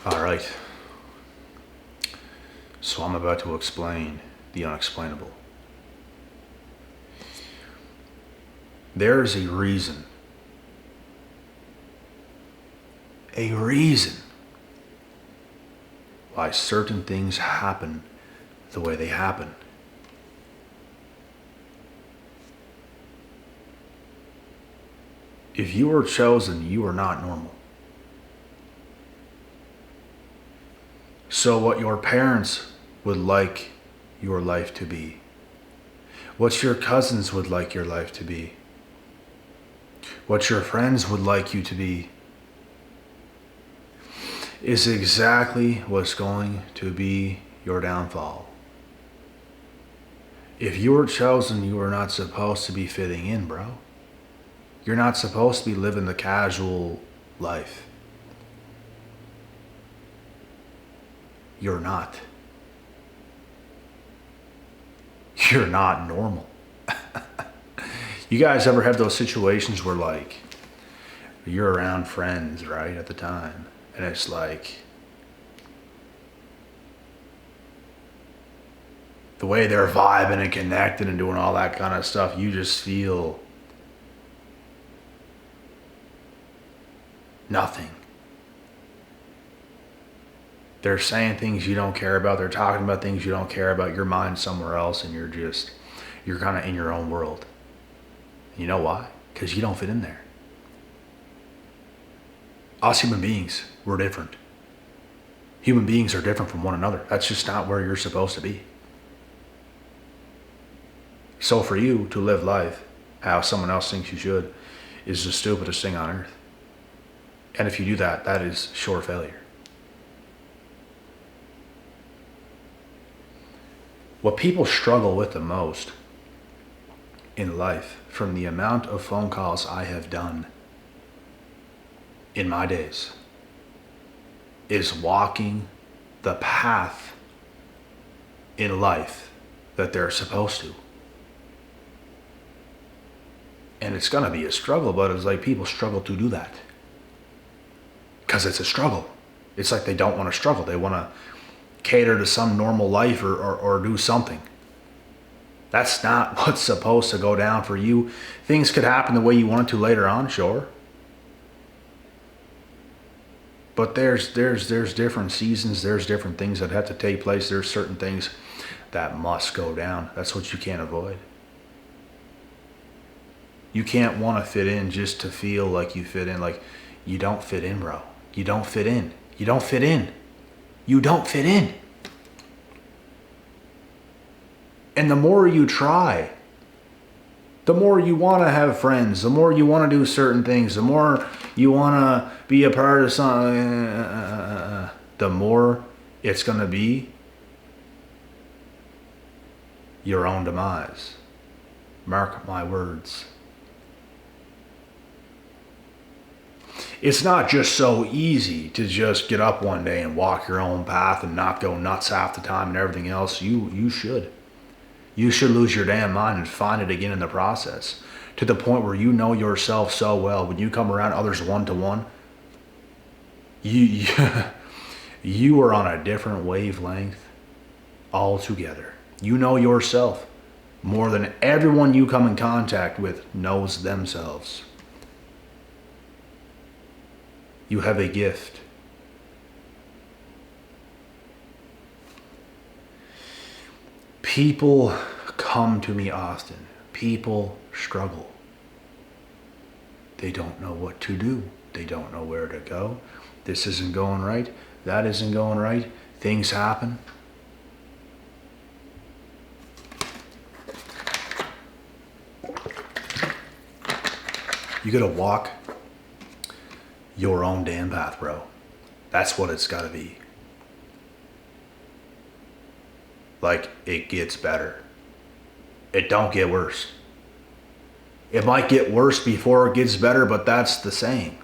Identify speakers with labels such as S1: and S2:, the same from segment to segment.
S1: All right. So I'm about to explain the unexplainable. There is a reason why certain things happen the way they happen. If you were chosen, you are not normal. So what your parents would like your life to be, what your cousins would like your life to be, what your friends would like you to be, is exactly what's going to be your downfall. If you were chosen, you are not supposed to be fitting in, bro. You're not supposed to be living the casual life. You're not. You're not normal. You guys ever have those situations where like you're around friends, right, at the time, and it's like the way they're vibing and connecting and doing all that kind of stuff, you just feel nothing. They're saying things you don't care about. They're talking about things you don't care about. Your mind's somewhere else and you're kind of in your own world. You know why? Because you don't fit in there. Us human beings, we're different. Human beings are different from one another. That's just not where you're supposed to be. So for you to live life how someone else thinks you should is the stupidest thing on earth. And if you do that, that is sure failure. What people struggle with the most in life, from the amount of phone calls I have done in my days, is walking the path in life that they're supposed to. And it's gonna be a struggle, but it's like people struggle to do that. Because it's a struggle. It's like they don't want to struggle. They want to cater to some normal life or do something. That's not what's supposed to go down for you. Things could happen the way you want it to later on, sure. But there's different seasons, there's different things that have to take place, there's certain things that must go down. That's what you can't avoid. You can't want to fit in just to feel like you fit in. Like, you don't fit in, bro. You don't fit in. You don't fit in. You don't fit in. And the more you try, the more you want to have friends, the more you want to do certain things, the more you want to be a part of something, the more it's going to be your own demise. Mark my words. It's not just so easy to just get up one day and walk your own path and not go nuts half the time and everything else. You should. You should lose your damn mind and find it again in the process. To the point where you know yourself so well, when you come around others one-to-one, you are on a different wavelength altogether. You know yourself more than everyone you come in contact with knows themselves. You have a gift. People come to me often. People struggle. They don't know what to do. They don't know where to go. This isn't going right. That isn't going right. Things happen. You gotta walk your own damn path, bro. That's what it's gotta be. Like, it gets better. It don't get worse. It might get worse before it gets better, but that's the saying.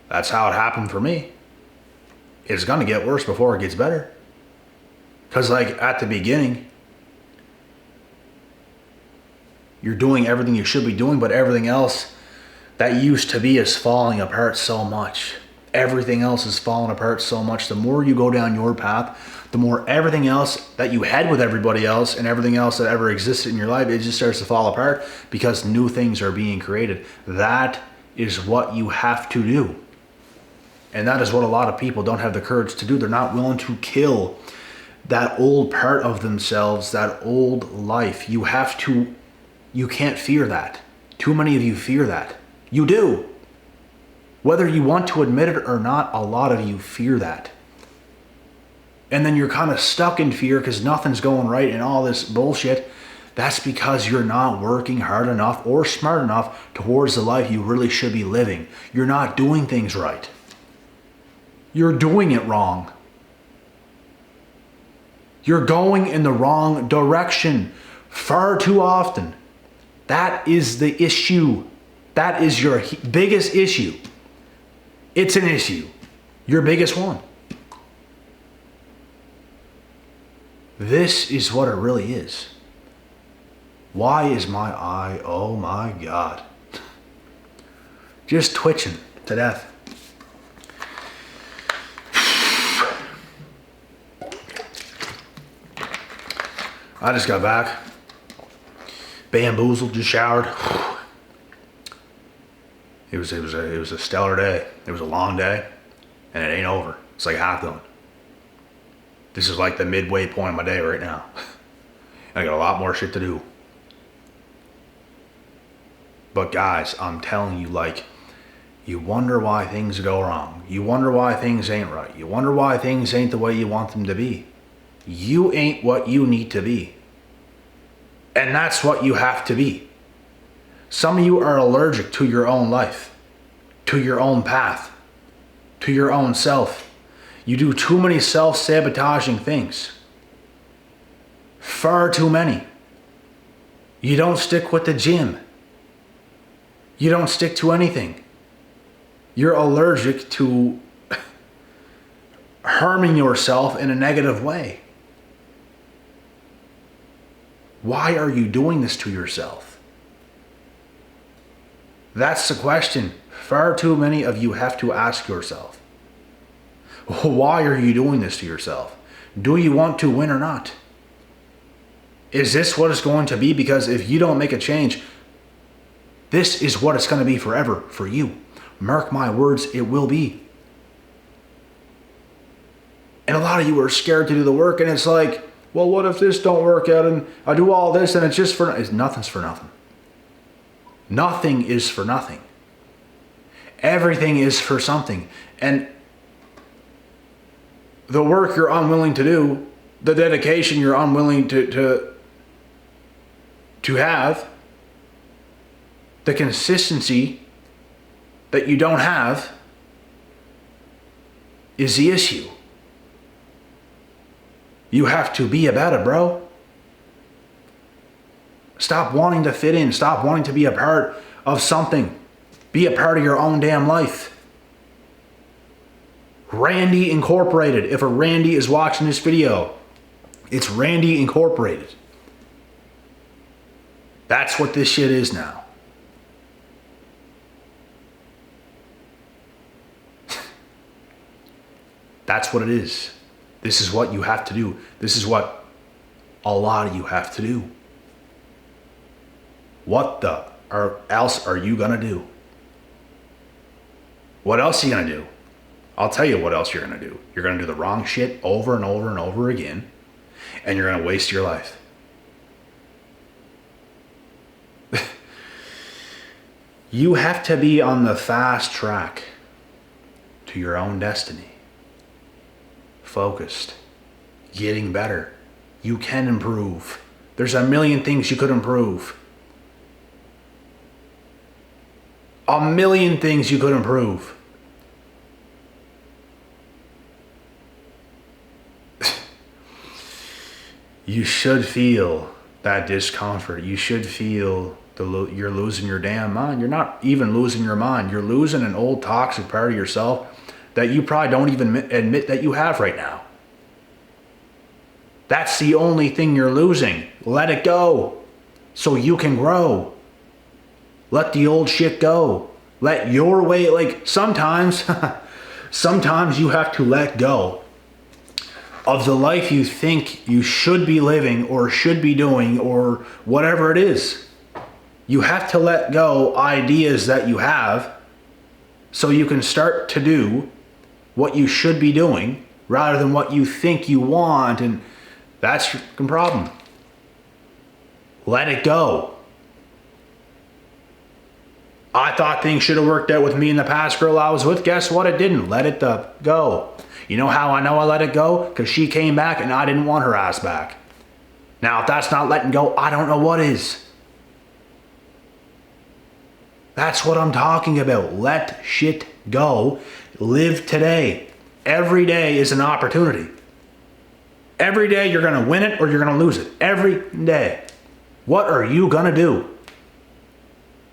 S1: That's how it happened for me. It's gonna get worse before it gets better. Because like at the beginning, you're doing everything you should be doing, but everything else that used to be is falling apart so much. everything else is falling apart so much. The more you go down your path, the more everything else that you had with everybody else and everything else that ever existed in your life, it just starts to fall apart because new things are being created. That is what you have to do. And that is what a lot of people don't have the courage to do. They're not willing to kill that old part of themselves, that old life. You can't fear that. Too many of you fear that. You do. Whether you want to admit it or not, a lot of you fear that. And then you're kind of stuck in fear because nothing's going right and all this bullshit. That's because you're not working hard enough or smart enough towards the life you really should be living. You're not doing things right. You're doing it wrong. You're going in the wrong direction far too often. That is the issue. That is your biggest issue. It's an issue. Your biggest one. This is what it really is. Why is my eye, oh my God, just twitching to death. I just got back, bamboozled, just showered. It was a stellar day. It was a long day, and it ain't over. It's like half done. This is like the midway point of my day right now. I got a lot more shit to do. But guys, I'm telling you, like, you wonder why things go wrong. You wonder why things ain't right. You wonder why things ain't the way you want them to be. You ain't what you need to be. And that's what you have to be. Some of you are allergic to your own life, to your own path, to your own self. You do too many self-sabotaging things. Far too many. You don't stick with the gym. You don't stick to anything. You're allergic to harming yourself in a negative way. Why are you doing this to yourself? That's the question far too many of you have to ask yourself. Why are you doing this to yourself? Do you want to win or not? Is this what it's going to be? Because if you don't make a change, this is what it's going to be forever for you. Mark my words, it will be. And a lot of you are scared to do the work, and it's like, well, what if this don't work out and I do all this and it's just for nothing's for nothing. Nothing is for nothing. Everything is for something. And the work you're unwilling to do, the dedication you're unwilling to have, the consistency that you don't have is the issue. You have to be about it, bro. Stop wanting to fit in. Stop wanting to be a part of something. Be a part of your own damn life. Randy Incorporated. If a Randy is watching this video, it's Randy Incorporated. That's what this shit is now. That's what it is. This is what you have to do. This is what a lot of you have to do. What else are you going to do? What else are you going to do? I'll tell you what else you're going to do. You're going to do the wrong shit over and over and over again, and you're going to waste your life. You have to be on the fast track to your own destiny. Focused, getting better. You can improve. There's a million things you could improve. A million things you could improve. You should feel that discomfort. You should feel you're losing your damn mind. You're not even losing your mind. You're losing an old toxic part of yourself that you probably don't even admit that you have right now. That's the only thing you're losing. Let it go so you can grow. Let the old shit go. Let your way, like sometimes Sometimes you have to let go of the life you think you should be living or should be doing or whatever it is. You have to let go ideas that you have so you can start to do what you should be doing rather than what you think you want, and that's your problem. Let it go. I thought things should have worked out with me and the past girl I was with. Guess what? It didn't. Let it go. You know how I know I let it go? Because she came back and I didn't want her ass back. Now, if that's not letting go, I don't know what is. That's what I'm talking about. Let shit go. Live today. Every day is an opportunity. Every day you're going to win it or you're going to lose it. Every day. What are you going to do?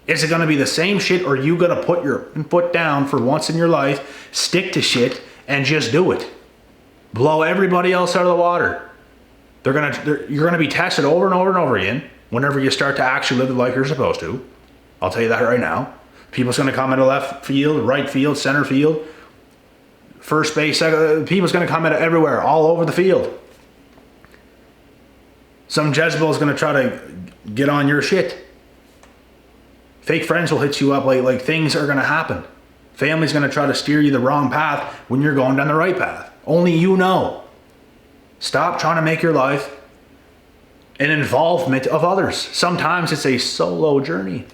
S1: Is it going to be the same shit, or are you going to put your foot down for once in your life, stick to shit, and just do it? Blow everybody else out of the water. You're going to be tested over and over and over again whenever you start to actually live the life you're supposed to. I'll tell you that right now. People's going to come into left field, right field, center field, first base, second. People's going to come into everywhere, all over the field. Some Jezebel is going to try to get on your shit. Fake friends will hit you up like things are going to happen. Family's going to try to steer you the wrong path when you're going down the right path. Only you know. Stop trying to make your life an involvement of others. Sometimes it's a solo journey.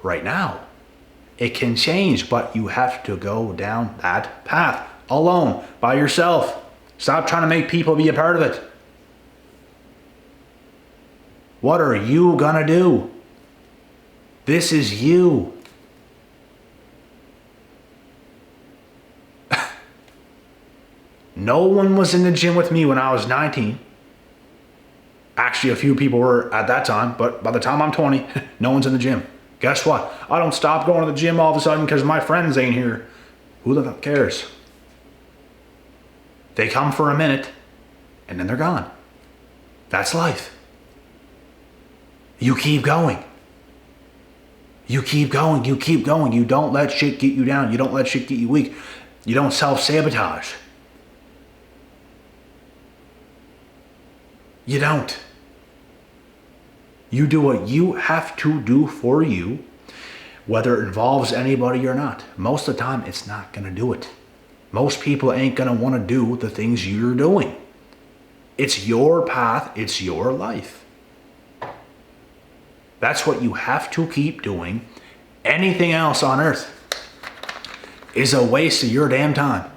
S1: Right now, it can change, but you have to go down that path alone, by yourself. Stop trying to make people be a part of it. What are you gonna do? This is you. No one was in the gym with me when I was 19. Actually, a few people were at that time, but by the time I'm 20, no one's in the gym. Guess what? I don't stop going to the gym all of a sudden because my friends ain't here. Who the fuck cares? They come for a minute, and then they're gone. That's life. You keep going. You keep going. You keep going. You don't let shit get you down. You don't let shit get you weak. You don't self-sabotage. You don't. You do what you have to do for you, whether it involves anybody or not. Most of the time, it's not going to do it. Most people ain't going to want to do the things you're doing. It's your path. It's your life. That's what you have to keep doing. Anything else on earth is a waste of your damn time.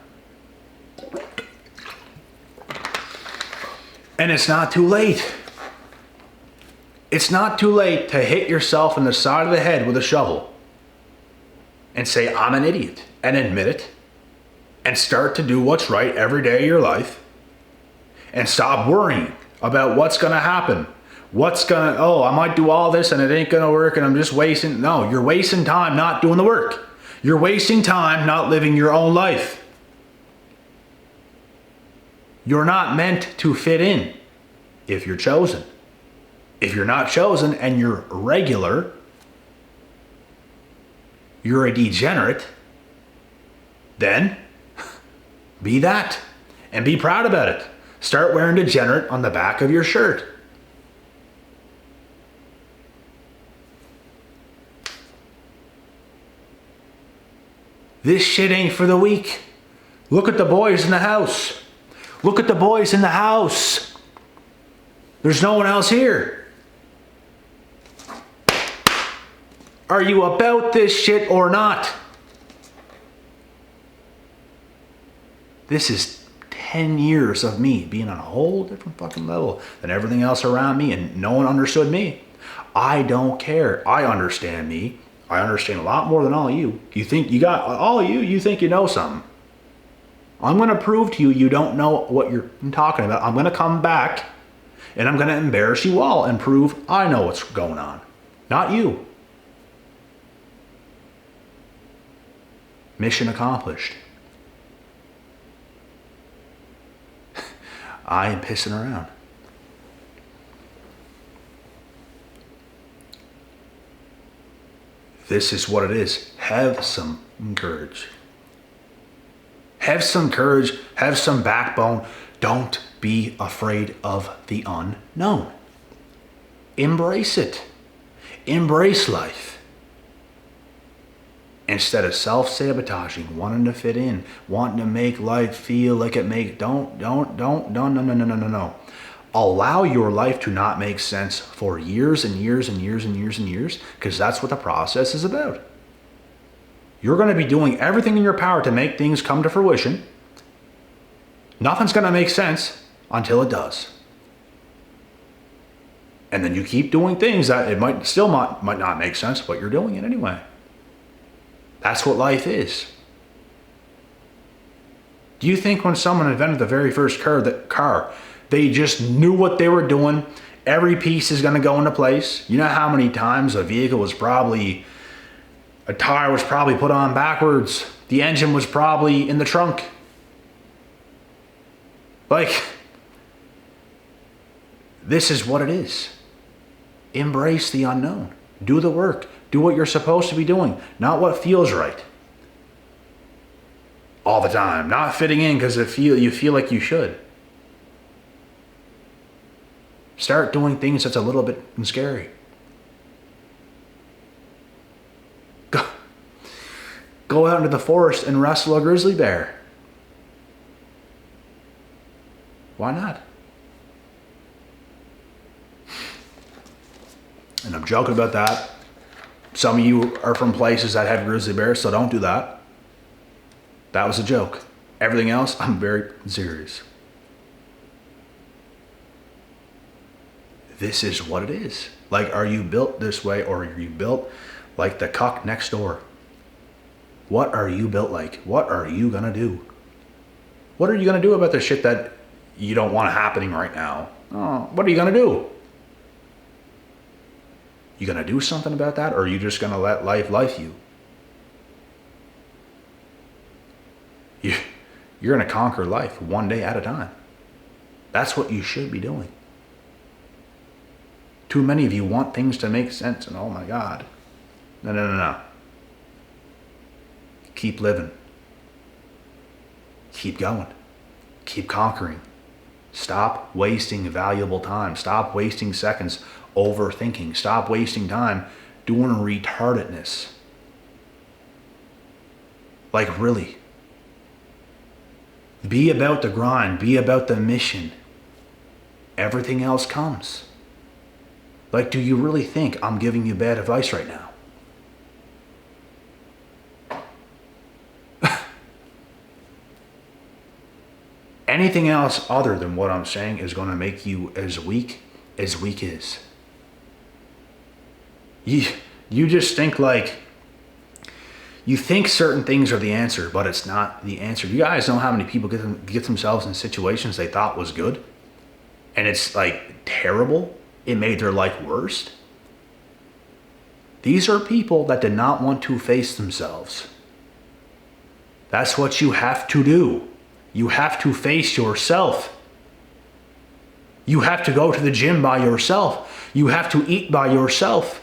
S1: And it's not too late. It's not too late to hit yourself in the side of the head with a shovel and say, I'm an idiot, and admit it, and start to do what's right every day of your life, and stop worrying about what's going to happen. I might do all this and it ain't going to work and I'm just wasting. No, you're wasting time not doing the work. You're wasting time not living your own life. You're not meant to fit in if you're chosen. If you're not chosen and you're regular, you're a degenerate, then be that and be proud about it. Start wearing degenerate on the back of your shirt. This shit ain't for the weak. Look at the boys in the house. Look at the boys in the house. There's no one else here. Are you about this shit or not? This is 10 years of me being on a whole different fucking level than everything else around me, and no one understood me. I don't care. I understand me. I understand a lot more than all of you. You think you got all of you, you think you know something. I'm going to prove to you you don't know what you're talking about. I'm going to come back and I'm going to embarrass you all and prove I know what's going on. Not you. Mission accomplished. I am pissing around. This is what it is. Have some and courage. Have some courage, have some backbone. Don't be afraid of the unknown. Embrace it. Embrace life. Instead of self-sabotaging, wanting to fit in, wanting to make life feel like it makes, no. Allow your life to not make sense for years and years and years and years and years, because that's what the process is about. You're going to be doing everything in your power to make things come to fruition. Nothing's going to make sense until it does. And then you keep doing things that it might not make sense, but you're doing it anyway. That's what life is. Do you think when someone invented the very first car, they just knew what they were doing? Every piece is going to go into place. You know how many times a tire was probably put on backwards. The engine was probably in the trunk. This is what it is. Embrace the unknown. Do the work. Do what you're supposed to be doing, not what feels right. All the time. Not fitting in because you feel like you should. Start doing things that's a little bit scary. Go out into the forest and wrestle a grizzly bear. Why not? And I'm joking about that. Some of you are from places that have grizzly bears, so don't do that. That was a joke. Everything else, I'm very serious. This is what it is. Are you built this way, or are you built like the cuck next door? What are you built like? What are you gonna do? What are you gonna do about the shit that you don't want happening right now? Oh, what are you gonna do? You gonna do something about that, or are you just gonna let life you? You're gonna conquer life one day at a time. That's what you should be doing. Too many of you want things to make sense, and oh my God. No. Keep living. Keep going. Keep conquering. Stop wasting valuable time. Stop wasting seconds overthinking. Stop wasting time doing retardedness. Really. Be about the grind. Be about the mission. Everything else comes. Do you really think I'm giving you bad advice right now? Anything else other than what I'm saying is going to make you as weak is. You just think you think certain things are the answer, but it's not the answer. You guys know how many people get themselves in situations they thought was good, and it's terrible. It made their life worse. These are people that did not want to face themselves. That's what you have to do. You have to face yourself. You have to go to the gym by yourself. You have to eat by yourself.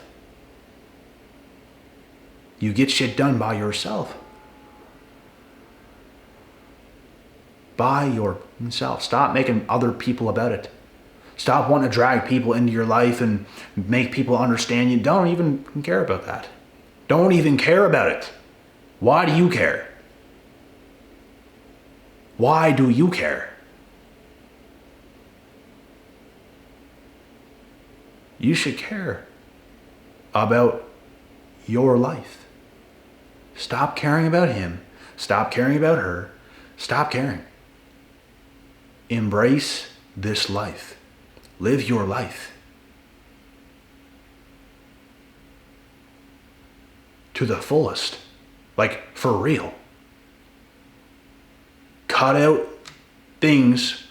S1: You get shit done by yourself. By yourself. Stop making other people about it. Stop wanting to drag people into your life and make people understand you. Don't even care about that. Don't even care about it. Why do you care? Why do you care? You should care about your life. Stop caring about him. Stop caring about her. Stop caring. Embrace this life. Live your life to the fullest. For real. Cut out things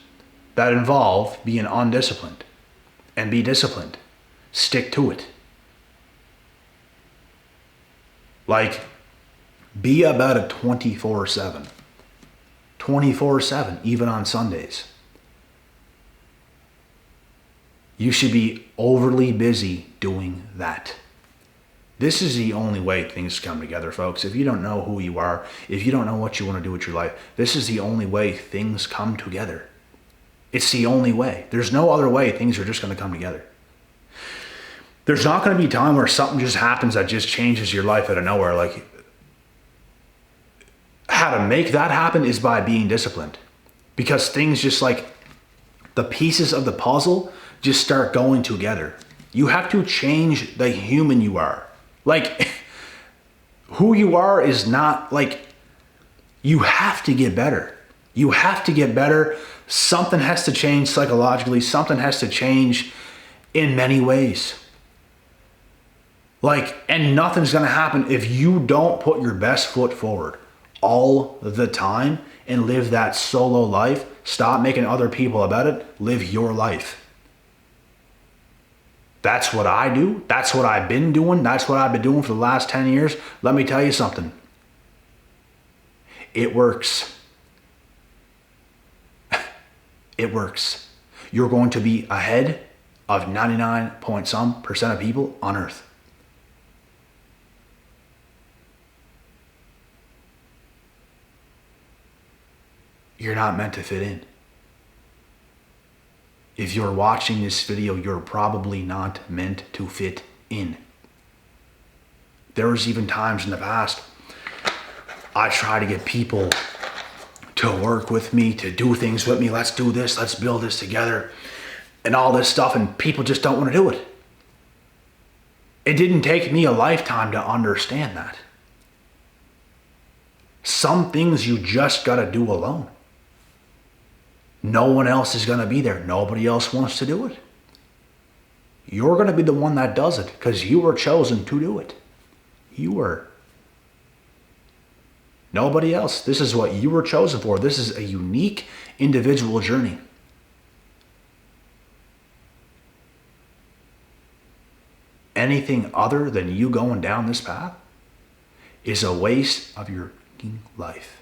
S1: that involve being undisciplined and be disciplined. Stick to it. Be about it 24/7. 24/7, even on Sundays. You should be overly busy doing that. This is the only way things come together, folks. If you don't know who you are, if you don't know what you want to do with your life, this is the only way things come together. It's the only way. There's no other way things are just going to come together. There's not going to be a time where something just happens that just changes your life out of nowhere. Like, how to make that happen is by being disciplined. Because things just like the pieces of the puzzle just start going together. You have to change the human you are. Like, who you are is not like, you have to get better. You have to get better. Something has to change psychologically. Something has to change in many ways. Like, and nothing's going to happen if you don't put your best foot forward all the time and live that solo life. Stop making other people about it. Live your life. That's what I do. That's what I've been doing. That's what I've been doing for the last 10 years. Let me tell you something. It works. It works. You're going to be ahead of 99 point some percent of people on earth. You're not meant to fit in. If you're watching this video, you're probably not meant to fit in. There was even times in the past, I try to get people to work with me, to do things with me. Let's do this, let's build this together, and all this stuff, and people just don't want to do it. It didn't take me a lifetime to understand that. Some things you just got to do alone. No one else is going to be there. Nobody else wants to do it. You're going to be the one that does it because you were chosen to do it. You were. Nobody else. This is what you were chosen for. This is a unique individual journey. Anything other than you going down this path is a waste of your life.